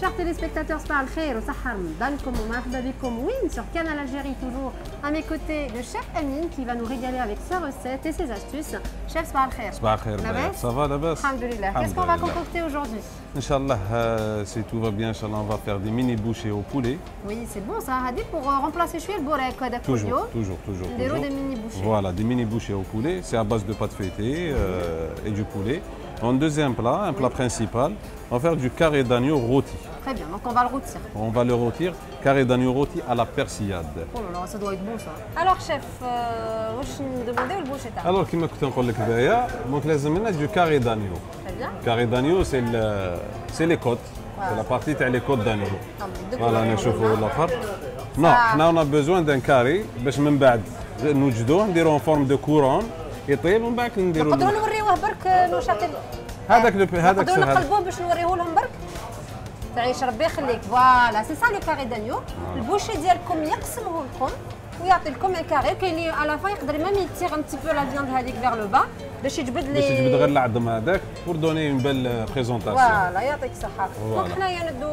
Chers téléspectateurs, صباح الخير وصحة رمضانكم ومرحبا بكم. Oui, sur Canal Algérie, toujours à mes côtés, le chef Amine qui va nous régaler avec sa recette et ses astuces. Chef, صباح الخير. صباح الخير. Ça va لاباس؟ Alhamdulillah. Qu'est-ce qu'on va concocter aujourd'hui? Inch'Allah, si tout va bien, Inch'Allah, on va faire des mini bouchées au poulet. Oui, c'est bon ça, Hadi, pour remplacer le borek. Toujours. Des mini bouchées. Voilà, des mini bouchées au poulet. C'est à base de pâte feuilletée et du poulet. En deuxième plat, un plat principal, on va faire du carré d'agneau rôti. Très bien, donc on va le rôtir. On va le rôtir, carré d'agneau rôti à la persillade. Oh là là, ça doit être bon ça. Alors chef, واش ندومونديو البوشي تاعنا؟ Alors كما كنت نقول لك دابا دونك لازم لنا du carré d'agneau. Très bien. Carré d'agneau c'est les côtes. C'est la partie تاع les côtes d'agneau. Voilà, نشوفوا الفرق. Non, حنا on a besoin d'un carré باش من بعد نوجدوه نديروه en forme de couronne يطيب ومن بعد نديروا نقدروا نوريوه برك نشاطي هذاك نقدروا نقلبوه باش نوريه لهم برك. تعيش ربي يخليك. فوالا سي سا لو كاري دانيو. البوشي ديالكم يقسمه لكم ويعطي لكم ان كاري. كاين اللي على فا يقدر ميم يتيغ ان تي بو لا فياند هذيك فيغ لو با باش يجبد لي غير العظم هذاك بور دوني اون بيل بريزونطاسيون. فوالا يعطيك الصحه. دونك حنايا ندو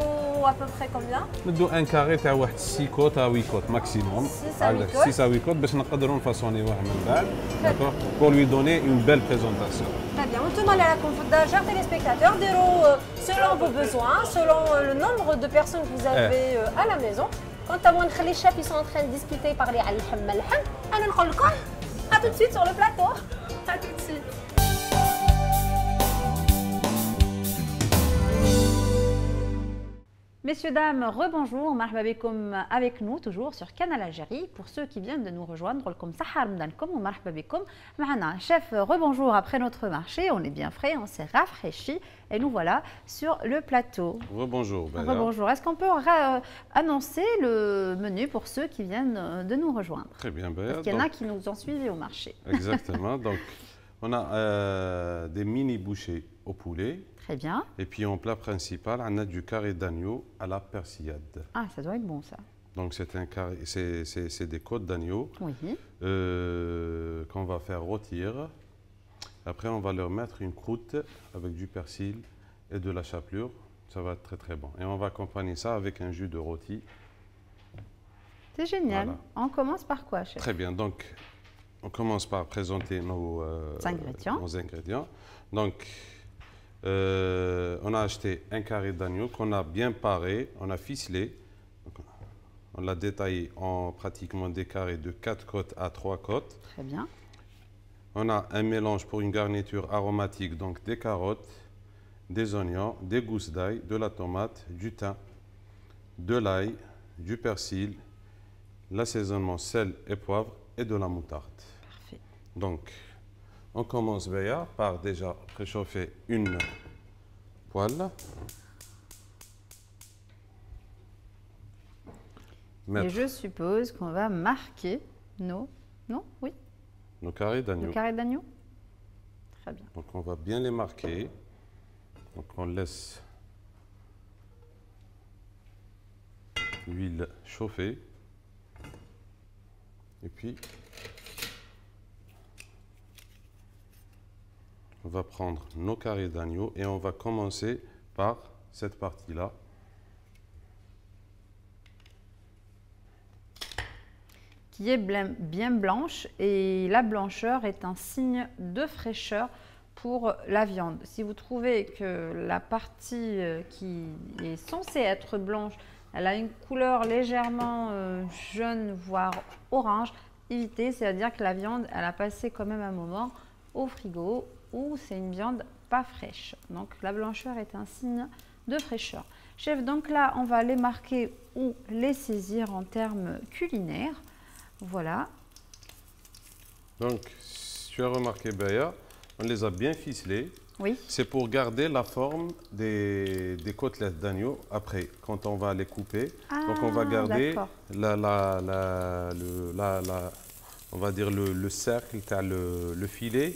ا بو بري كومبيان؟ ندو ان كاري تاع واحد 6 كوت ا 8 كوت ماكسيموم. 6 ا 8 كوت باش نقدروا نفاصونيوه من بعد. داكور بور لوي دوني اون بيل بريزونطاسيون. Très bien. Tout le monde est là, chers téléspectateurs, selon vos besoins, selon le nombre de personnes que vous avez à la maison. Quant à moi, les chefs, ils sont en train de discuter, parler à l'ham. À tout de suite sur le plateau. À tout de suite. Messieurs, dames, rebonjour, marhaba bikoum avec nous, toujours sur Canal Algérie. Pour ceux qui viennent de nous rejoindre, comme Sahar Mdankom ou marhaba bikoum. Mahana, chef, rebonjour après notre marché, on est bien frais, on s'est rafraîchi et nous voilà sur le plateau. Rebonjour. Rebonjour. Est-ce qu'on peut annoncer le menu pour ceux qui viennent de nous rejoindre? Très bien, Béa. Parce qu'il y en a qui nous ont suivis au marché. Exactement. Donc, on a des mini bouchées au poulet. Très bien. Et puis en plat principal, on a du carré d'agneau à la persillade. Ah, ça doit être bon ça. Donc c'est un carré, c'est des côtes d'agneau qu'on va faire rôtir. Après, on va leur mettre une croûte avec du persil et de la chapelure. Ça va être très très bon. Et on va accompagner ça avec un jus de rôti. C'est génial. Voilà. On commence par quoi, chef? Très bien. Donc, on commence par présenter nos ingrédients. Donc, on a acheté un carré d'agneau qu'on a bien paré, on a ficelé. Donc, on l'a détaillé en pratiquement des carrés de 4 côtes à 3 côtes. Très bien. On a un mélange pour une garniture aromatique, donc des carottes, des oignons, des gousses d'ail, de la tomate, du thym, de l'ail, du persil, l'assaisonnement sel et poivre et de la moutarde. Parfait. Donc, on commence par déjà préchauffer une poêle. Et je suppose qu'on va marquer nos carrés d'agneau. Nos carrés d'agneau. Très bien. Donc on va bien les marquer. Donc on laisse l'huile chauffer. Et puis on va prendre nos carrés d'agneau et on va commencer par cette partie-là. Qui est bien blanche et la blancheur est un signe de fraîcheur pour la viande. Si vous trouvez que la partie qui est censée être blanche, elle a une couleur légèrement jaune voire orange, évitez, c'est-à-dire que la viande elle a passé quand même un moment au frigo ou c'est une viande pas fraîche. Donc la blancheur est un signe de fraîcheur. Chef, donc là on va les marquer ou les saisir en termes culinaires. Voilà. Donc, si tu as remarqué, Béa, on les a bien ficelés. Oui. C'est pour garder la forme des côtelettes d'agneau après, quand on va les couper. Donc, on va garder on va dire le cercle, le filet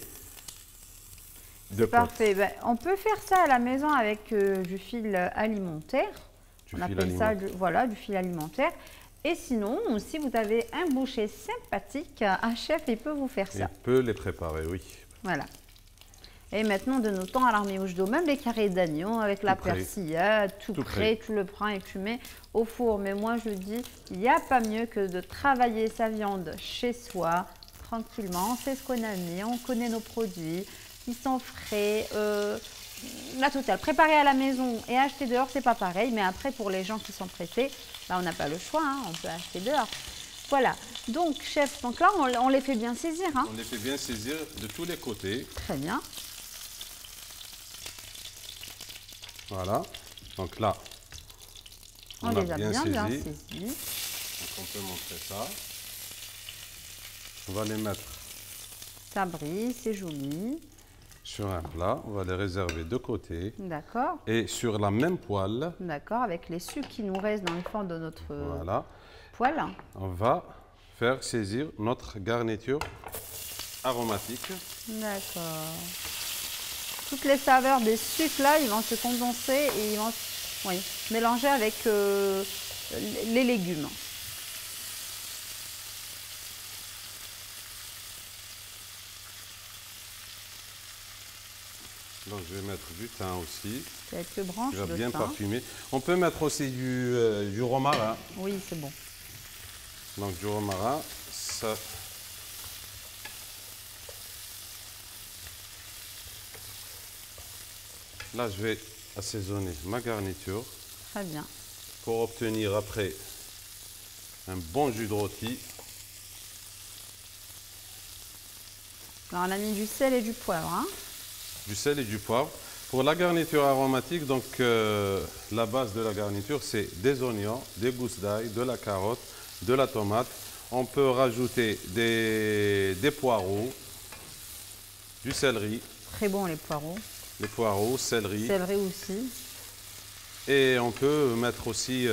de côte. Parfait. Ben, on peut faire ça à la maison avec du fil alimentaire. On appelle ça du fil alimentaire. Et sinon, si vous avez un boucher sympathique, un chef, il peut vous faire ça. Il peut les préparer, oui. Voilà. Et maintenant, de nos temps à l'armée d'eau, même les carrés d'agneau avec la persillade, tout prêt, tu le prends et tu mets au four. Mais moi, je dis, il n'y a pas mieux que de travailler sa viande chez soi, tranquillement. On sait ce qu'on a mis, on connaît nos produits, ils sont frais. La totale. Préparer à la maison et acheter dehors, c'est pas pareil. Mais après, pour les gens qui sont pressés, là, on n'a pas le choix, hein, on peut acheter dehors. Voilà. Donc, chef, donc là, on les fait bien saisir. Hein. On les fait bien saisir de tous les côtés. Très bien. Voilà, donc là, on les a bien saisis. Donc on peut montrer ça. On va les mettre. Ça brille, c'est joli. Sur un plat, on va les réserver de côté. D'accord. Et sur la même poêle. D'accord, avec les sucres qui nous restent dans le fond de notre poêle. On va faire saisir notre garniture aromatique. D'accord. Toutes les saveurs des sucres là, ils vont se condenser et ils vont mélanger avec les légumes. Donc je vais mettre du thym aussi. Quelques branches de thym. Bien parfumé. On peut mettre aussi du romarin. Oui, c'est bon. Donc du romarin, ça. Là, je vais assaisonner ma garniture. Très bien. Pour obtenir après un bon jus de rôti. Alors, on a mis du sel et du poivre. Hein. Du sel et du poivre. Pour la garniture aromatique, donc la base de la garniture, c'est des oignons, des gousses d'ail, de la carotte, de la tomate. On peut rajouter des poireaux, du céleri. Très bon les poireaux. Les poireaux, céleri. Céleri aussi. Et on peut mettre aussi,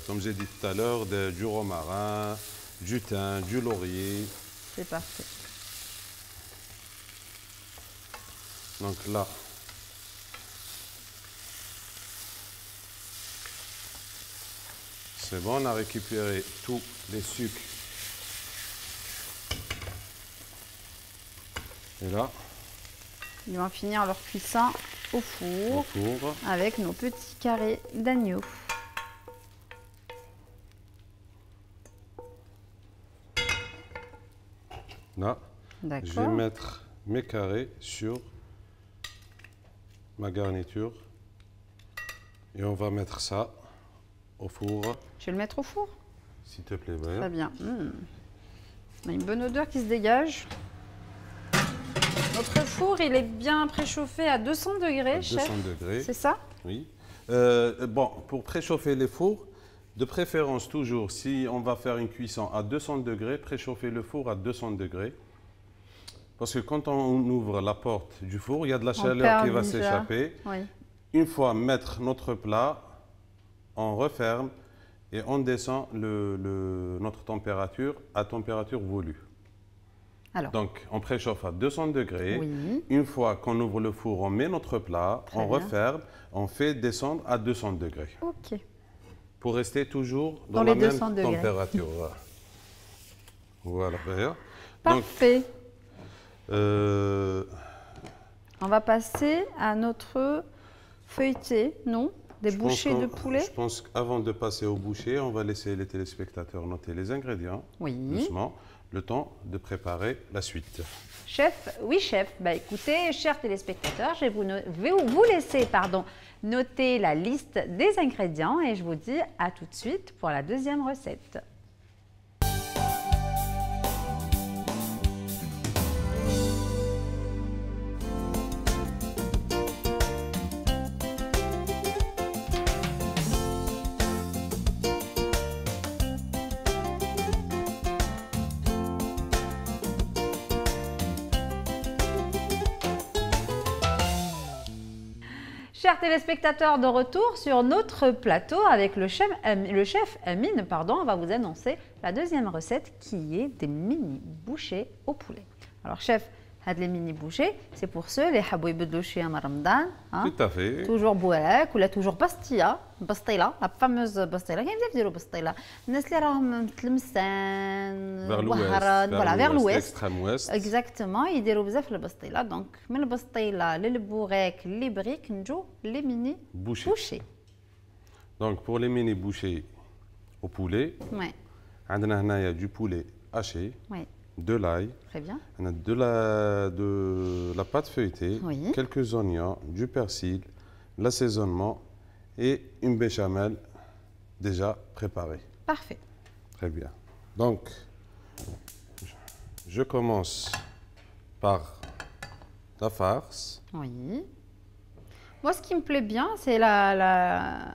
comme j'ai dit tout à l'heure, du romarin, du thym, du laurier. C'est parfait. Donc là, c'est bon, on a récupéré tous les sucres. Et là, ils vont finir leur cuisson au four, avec nos petits carrés d'agneau. Là, je vais mettre mes carrés sur ma garniture et on va mettre ça au four. Je vais le mettre au four? S'il te plaît, ouais. Très bien. On a une bonne odeur qui se dégage. Notre four, il est bien préchauffé à 200 degrés, chef. 200 degrés. C'est ça? Oui. Bon, pour préchauffer les fours, de préférence toujours, si on va faire une cuisson à 200 degrés, préchauffer le four à 200 degrés. Parce que quand on ouvre la porte du four, il y a de la chaleur qui va s'échapper. Oui. Une fois mettre notre plat, on referme et on descend notre température à température voulue. Alors. Donc, on préchauffe à 200 degrés. Oui. Une fois qu'on ouvre le four, on met notre plat, on referme, on fait descendre à 200 degrés. OK. Pour rester toujours dans la même température. Voilà. Parfait. Donc, on va passer à notre feuilleté, non? Des bouchées de poulet. Je pense qu'avant de passer au boucher, on va laisser les téléspectateurs noter les ingrédients. Oui. Doucement. Le temps de préparer la suite. Chef, oui chef. Bah, écoutez, chers téléspectateurs, je vais vous laisser noter la liste des ingrédients et je vous dis à tout de suite pour la deuxième recette. Chers téléspectateurs, de retour sur notre plateau avec le chef Amine, on va vous annoncer la deuxième recette qui est des mini bouchées au poulet. Alors chef, هاد لي ميني بوشي سي بور سو اللي يحبوا يبدلوا شويه من رمضان. Tout à fait. توجور بوراك ولا توجور بسطيله لا فاموز بسطيله. كاين بزاف يديروا بسطيله الناس اللي راهم تلمسان وهران فوالا فيغ لويست اكزاكتومون يديروا بزاف البسطيله. دونك من البسطيله للبوراك اللي بغيك نجو لي ميني بوشي. دونك بور لي ميني بوشي au poulet وي عندنا هنايا du poulet haché, وي de l'ail, تري بيان on a de la pâte feuilletée, Oui. quelques oignons, du persil, l'assaisonnement et une béchamel déjà préparée. بارفي. Très bien. Donc, je commence par la farce. Oui. Moi, ce qui me plaît bien, c'est la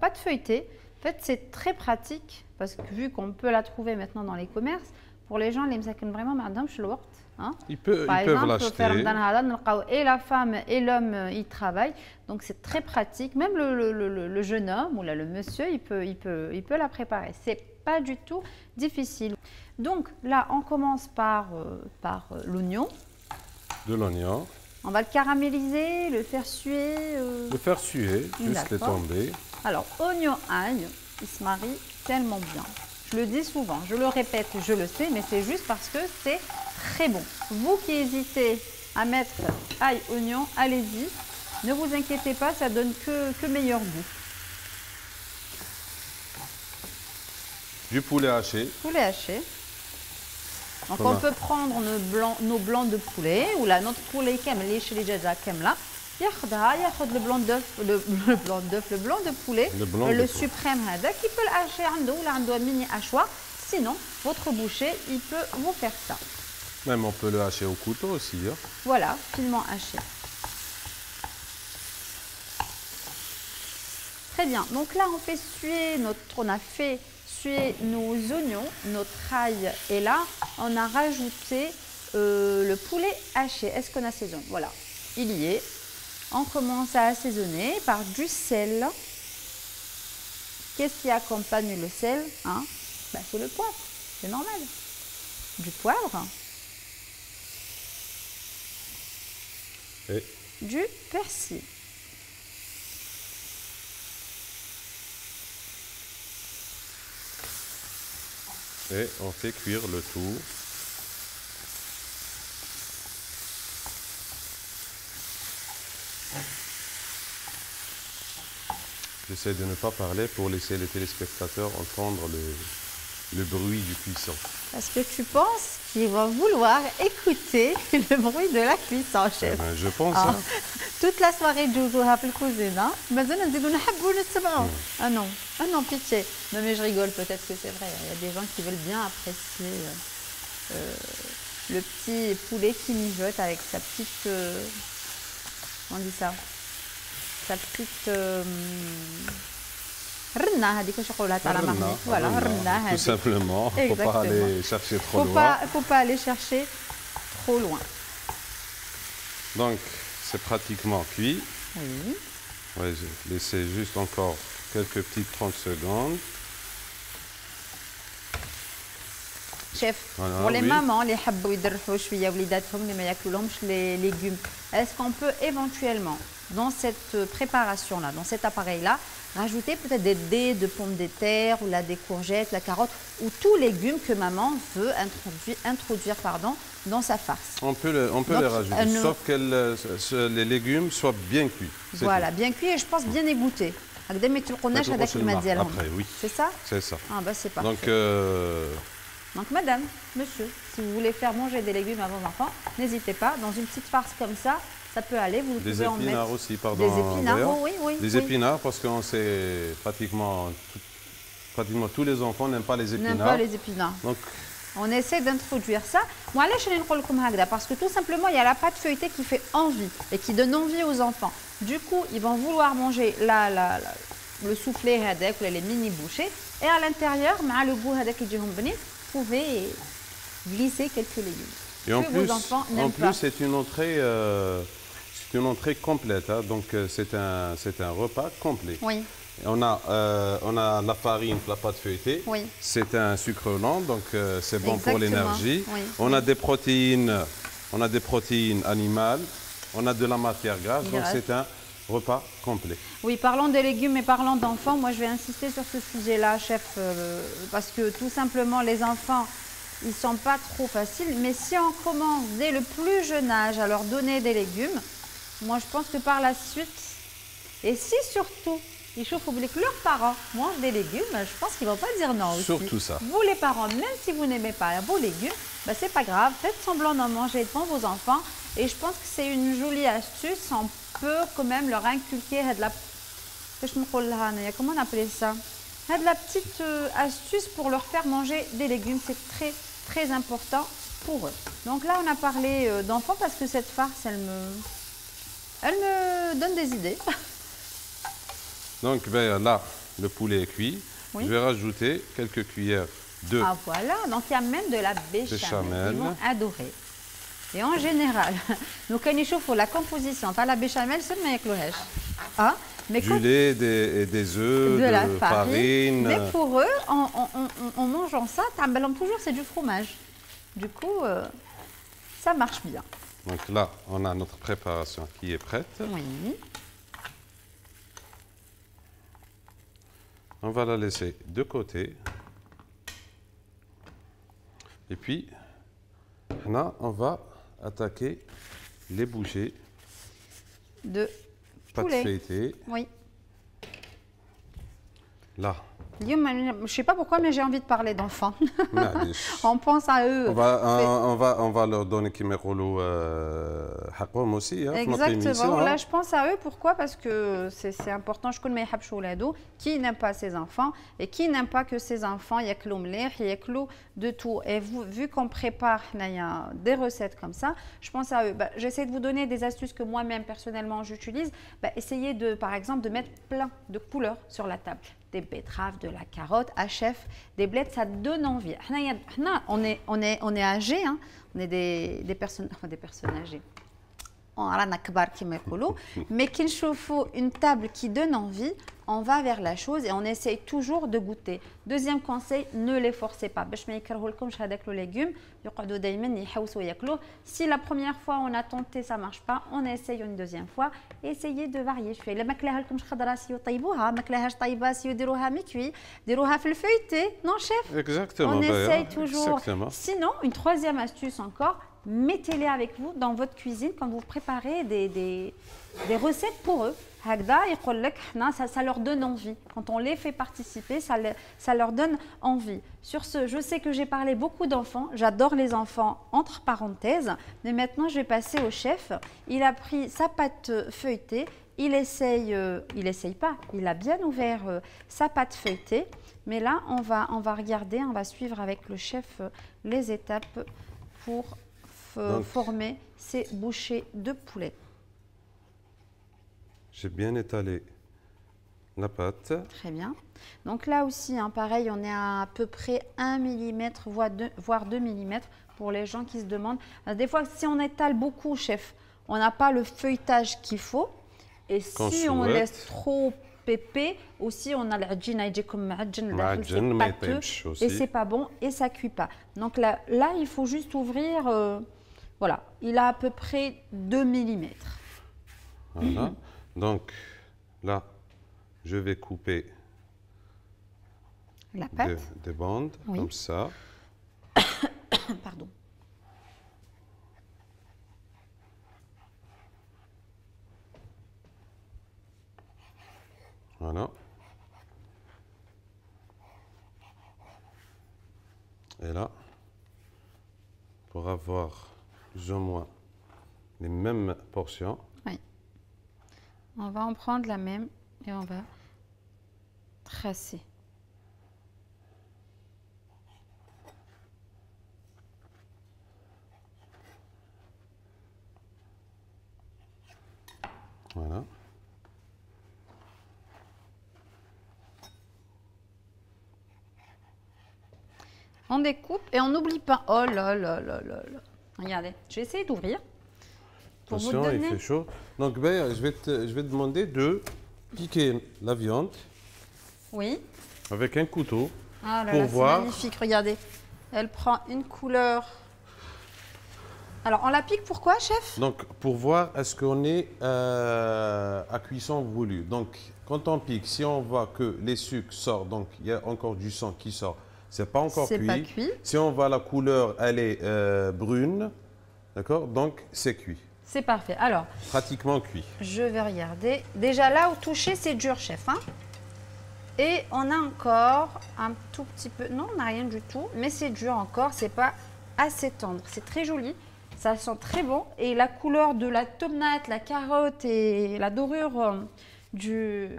pâte feuilletée. En fait, c'est très pratique parce que vu qu'on peut la trouver maintenant dans les commerces, pour les gens, les msakin vraiment, madame, je le vois. Hein? Ils Par peuvent exemple, l'acheter. et la femme et l'homme, ils travaillent. Donc, c'est très pratique. Même le jeune homme ou là, le monsieur, il peut la préparer. C'est pas du tout difficile. Donc, là, on commence par l'oignon. De l'oignon. On va le caraméliser, le faire suer. Le faire suer, juste les D'accord. tomber. Alors, oignon, ail, il se marie tellement bien. Je le dis souvent, je le répète, je le sais, mais c'est juste parce que c'est très bon. Vous qui hésitez à mettre ail, oignon, allez-y. Ne vous inquiétez pas, ça donne que meilleur goût. Du poulet haché. Poulet haché. Donc on peut prendre nos blancs de poulet ou là notre poulet kamli chez les jaja kamla. ياخذ le blanc d'œuf, le blanc de poulet, le suprême هذا qui peut le hacher عنده ولا عنده mini hachoir. Sinon, votre boucher, il peut vous faire ça. Même on peut le hacher au couteau aussi. Hein. Voilà, finement haché. Très bien. Donc là, on a fait suer nos oignons, notre ail. Et là, on a rajouté le poulet haché. Est-ce qu'on assaisonne? Voilà, il y est. On commence à assaisonner par du sel. Qu'est-ce qui accompagne le sel, hein? C'est le poivre, c'est normal. Du poivre. Et du persil. Et on fait cuire le tout. J'essaie de ne pas parler pour laisser les téléspectateurs entendre le bruit du cuisson. Parce que tu penses qu'ils vont vouloir écouter le bruit de la cuisson, chef. Ben, je pense. Hein. Toute la soirée de Joujouha pour la cuisine. Ah non, pitié. Non mais je rigole, peut-être que c'est vrai. Il y a des gens qui veulent bien apprécier le petit poulet qui mijote avec sa petite... on dit ça, sa petite... Rna, voilà, tout simplement. Il ne faut pas aller chercher trop loin. Il ne faut pas aller chercher trop loin. Donc, c'est pratiquement cuit. Oui. On va laisser juste encore quelques petites 30 secondes. Chef, voilà, pour les mamans, les légumes, est-ce qu'on peut éventuellement, dans cette préparation-là, dans cet appareil-là, rajouter peut-être des dés de pommes de terre ou là, des courgettes, la carotte ou tous les légumes que maman veut introduire dans sa farce? On peut les rajouter, sauf que les légumes soient bien cuits. Voilà, bien cuits et je pense bien égouttés. Après, oui. C'est ça? C'est ça. Ah, bah, c'est parfait. Donc, madame, monsieur, si vous voulez faire manger des légumes à vos enfants, n'hésitez pas. Dans une petite farce comme ça, ça peut aller. Vous pouvez en mettre. Des épinards aussi, pardon. Des épinards, oui. Des épinards, parce qu'on sait pratiquement tous les enfants n'aiment pas les épinards. N'aiment pas les épinards. Donc, on essaie d'introduire ça. Moi, allez, je vais vous dire parce que tout simplement, il y a la pâte feuilletée qui fait envie et qui donne envie aux enfants. Du coup, ils vont vouloir manger le soufflé hadek ou les mini bouchées. Et à l'intérieur, le goût hadek qui vous pouvez glisser quelques légumes. Et en plus, c'est une entrée complète. Hein, donc, c'est un repas complet. Oui. On a la farine, la pâte feuilletée. Oui. C'est un sucre lent, donc c'est bon pour l'énergie. Oui. On a des protéines on a des protéines animales, on a de la matière grasse, donc c'est un repas complet. Oui, parlons des légumes et parlons d'enfants. Moi, je vais insister sur ce sujet-là, chef, parce que tout simplement, les enfants, ils ne sont pas trop faciles. Mais si on commence dès le plus jeune âge à leur donner des légumes, moi, je pense que par la suite, et si surtout, ils chauffent oublier que leurs parents mangent des légumes, je pense qu'ils ne vont pas dire non aussi. Surtout ça. Vous, les parents, même si vous n'aimez pas vos légumes, ben, c'est pas grave, faites semblant d'en manger devant vos enfants. Et je pense que c'est une jolie astuce. On peut quand même leur inculquer comment on appelait ça? La petite astuce pour leur faire manger des légumes. C'est très, très important pour eux. Donc là, on a parlé d'enfants parce que cette farce, elle me donne des idées. Donc ben, là, le poulet est cuit. Oui. Je vais rajouter quelques cuillères de... Ah voilà, donc il y a même de la béchamel. Ils vont adorer. Et en général, nous connaissons la composition. Pas la béchamel, c'est le meilleur. Ah, mais du lait, des œufs, de la farine. Mais pour eux, en mangeant ça, toujours c'est du fromage. Du coup, ça marche bien. Donc là, on a notre préparation qui est prête. Oui. On va la laisser de côté. Et puis, là, on va attaquer les bouchées de pâte feuilletée. Oui. Là. Je ne sais pas pourquoi, mais j'ai envie de parler d'enfants. On pense à eux. On va leur donner aussi. Exactement. Là, je pense à eux. Pourquoi? Parce que c'est important. Je connais qui n'aime pas ses enfants et qui n'aime pas que ses enfants yakloum de tout. Et vu qu'on prépare des recettes comme ça, je pense à eux. J'essaie de vous donner des astuces que moi-même, personnellement, j'utilise. Essayez, par exemple, de mettre plein de couleurs sur la table. Des betteraves, de la carotte, chef, des blettes, ça donne envie. On est âgés, hein, on est des personnes âgées. Mais qu'il faut une table qui donne envie, on va vers la chose et on essaye toujours de goûter. Deuxième conseil, ne les forcez pas. Si la première fois on a tenté, ça ne marche pas, on essaye une deuxième fois. Essayez de varier. Non, chef? Exactement. On essaye toujours. Exactement. Sinon, une troisième astuce encore, mettez-les avec vous dans votre cuisine quand vous préparez des recettes pour eux. Ça leur donne envie. Quand on les fait participer, ça leur donne envie. Sur ce, je sais que j'ai parlé beaucoup d'enfants. J'adore les enfants, entre parenthèses. Mais maintenant, je vais passer au chef. Il a pris sa pâte feuilletée. Il essaye pas. Il a bien ouvert sa pâte feuilletée. Mais là, on va regarder, on va suivre avec le chef les étapes pour former ces bouchées de poulet. J'ai bien étalé la pâte. Très bien. Donc là aussi, hein, pareil, on est à peu près 1 mm, voire 2 mm pour les gens qui se demandent. Des fois, si on étale beaucoup, chef, on n'a pas le feuilletage qu'il faut. Et si on laisse trop pépé, aussi on a l'adjina comme c'est pâteux et c'est pas bon et ça cuit pas. Donc là il faut juste ouvrir, voilà, il a à peu près 2 mm. Voilà. Donc là, je vais couper la pâte. Des bandes, oui, comme ça. Pardon. Voilà. Et là, pour avoir plus ou moins les mêmes portions. Oui. On va en prendre la même et on va tracer. Voilà. On découpe et on n'oublie pas. Oh là là là là là. Regardez, je vais essayer d'ouvrir. Attention, il fait chaud. Donc, je vais te demander de piquer la viande. Oui. Avec un couteau. Ah là là, c'est magnifique, regardez. Elle prend une couleur Alors, on la pique pourquoi, chef? Donc, pour voir est-ce qu'on est à cuisson voulue. Donc, quand on pique, si on voit que les sucres sortent, donc il y a encore du sang qui sort, c'est pas encore C'est cuit. pas cuit. Si on voit la couleur, elle est brune, d'accord? Donc, c'est cuit. C'est parfait. Alors, Pratiquement cuit. je vais regarder. Déjà là, au toucher, c'est dur, chef. Hein? Et on a encore un tout petit peu... Non, on n'a rien du tout, mais c'est dur encore. C'est pas assez tendre. C'est très joli. Ça sent très bon. Et la couleur de la tomate, la carotte et la dorure de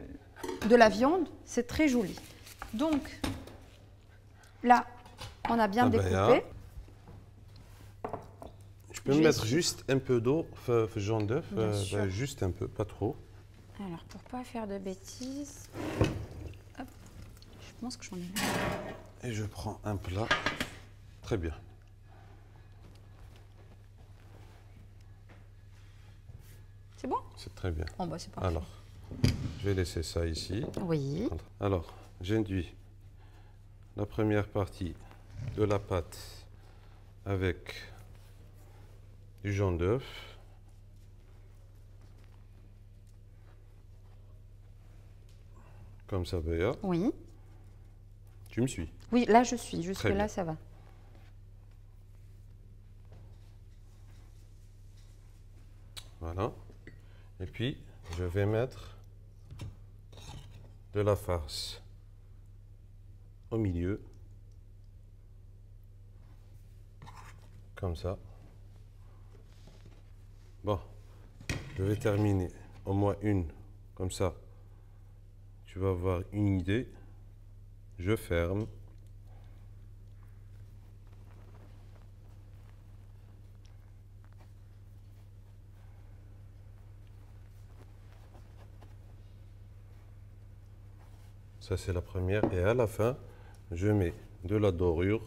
la viande, c'est très joli. Donc, là, on a bien découpé. Je peux mettre juste un peu d'eau, jaune d'œuf, juste un peu, pas trop. Alors, pour pas faire de bêtises, hop, je pense que j'en ai. Et je prends un plat. Très bien. C'est bon? C'est très bien. Bon, bah, c'est parfait. Alors, je vais laisser ça ici. Oui. Alors, j'induis la première partie de la pâte avec du jaune d'œuf. Comme ça, Béa. Oui. Tu me suis? Oui, là, je suis. Très Jusque-là, bien. ça va. Voilà. Et puis, je vais mettre de la farce au milieu. Comme ça. Bon, je vais terminer au moins une. Comme ça, tu vas avoir une idée. Je ferme. Ça, c'est la première. Et à la fin, je mets de la dorure.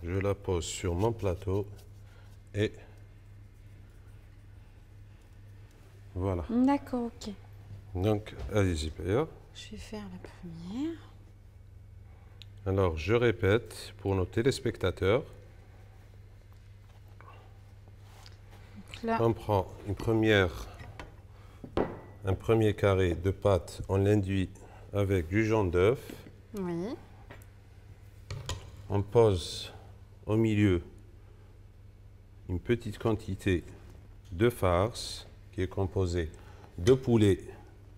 Je la pose sur mon plateau. Et voilà. D'accord, ok. Donc, allez-y, Béa. Je vais faire la première. Alors, je répète pour nos téléspectateurs. Donc là, On prend un premier carré de pâte, on l'induit avec du jaune d'œuf. oui. On pose au milieu une petite quantité de farce qui est composée de poulet,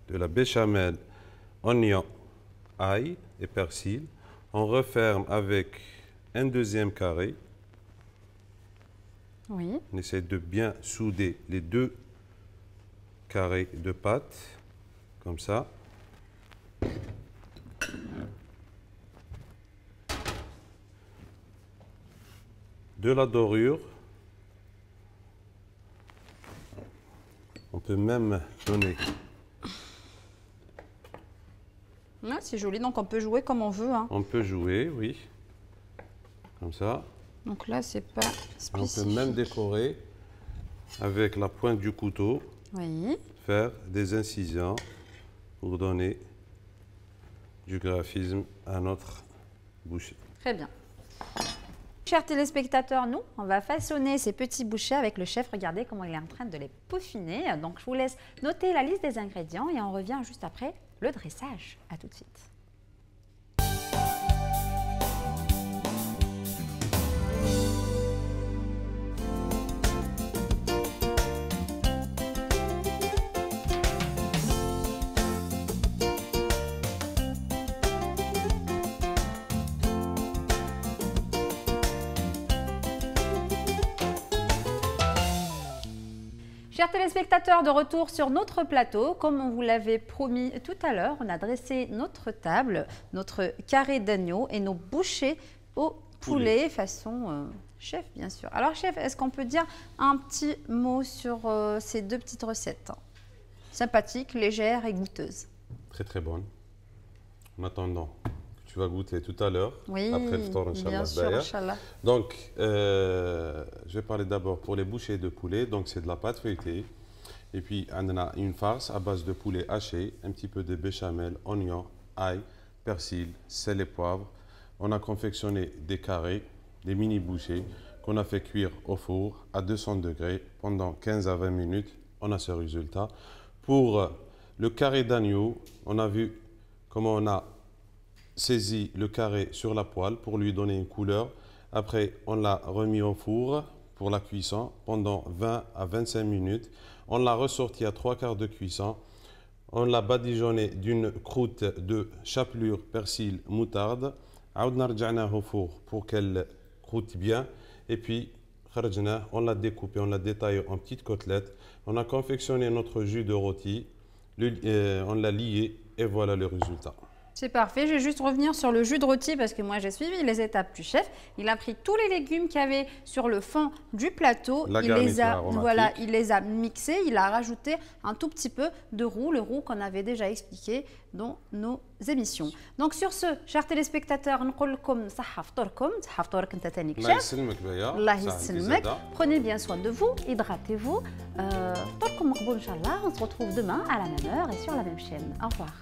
de la béchamel, oignon, ail et persil. On referme avec un deuxième carré. Oui. On essaie de bien souder les deux carrés de pâte, comme ça. De la dorure. On peut même donner. Ouais, c'est joli. Donc, on peut jouer comme on veut. Hein. On peut jouer, oui. Comme ça. Donc là, c'est pas On spécifique. peut même décorer avec la pointe du couteau, Oui. faire des incisions pour donner du graphisme à notre bouchée. Très bien. Chers téléspectateurs, nous, on va façonner ces petits bouchées avec le chef. Regardez comment il est en train de les peaufiner. Donc, je vous laisse noter la liste des ingrédients et on revient juste après le dressage. À tout de suite. Chers téléspectateurs, de retour sur notre plateau. Comme on vous l'avait promis tout à l'heure, on a dressé notre table, notre carré d'agneau et nos bouchées au poulet façon chef, bien sûr. Alors chef, est-ce qu'on peut dire un petit mot sur ces deux petites recettes? Sympathiques, légères et goûteuses. Très très bonne. En attendant, tu vas goûter tout à l'heure, Oui, après le tour, bien sûr, Inch'Allah. Inch'Allah. Donc, je vais parler d'abord pour les bouchées de poulet. Donc, c'est de la pâte feuilletée. Et puis, on a une farce à base de poulet haché, un petit peu de béchamel, oignon, ail, persil, sel et poivre. On a confectionné des carrés des mini bouchées qu'on a fait cuire au four à 200 degrés pendant 15 à 20 minutes. On a ce résultat. Pour le carré d'agneau, on a vu comment on a saisi le carré sur la poêle pour lui donner une couleur. Après, on l'a remis au four pour la cuisson pendant 20 à 25 minutes. On l'a ressorti à 3/4 de cuisson. On l'a badigeonné d'une croûte de chapelure, persil, moutarde. عاودنا رجعناه au four pour qu'elle croûte bien. Et puis, on l'a découpé, on l'a détaillé en petites côtelettes. On a confectionné notre jus de rôti. On l'a lié et voilà le résultat. C'est parfait. Je vais juste revenir sur le jus de rôti parce que moi j'ai suivi les étapes du chef. Il a pris tous les légumes qu'il y avait sur le fond du plateau. Il les a mixés. Il a rajouté un tout petit peu de roux, le roux qu'on avait déjà expliqué dans nos émissions. Donc sur ce, chers téléspectateurs, prenez bien soin de vous, hydratez-vous. On se retrouve demain à la même heure et sur la même chaîne. Au revoir.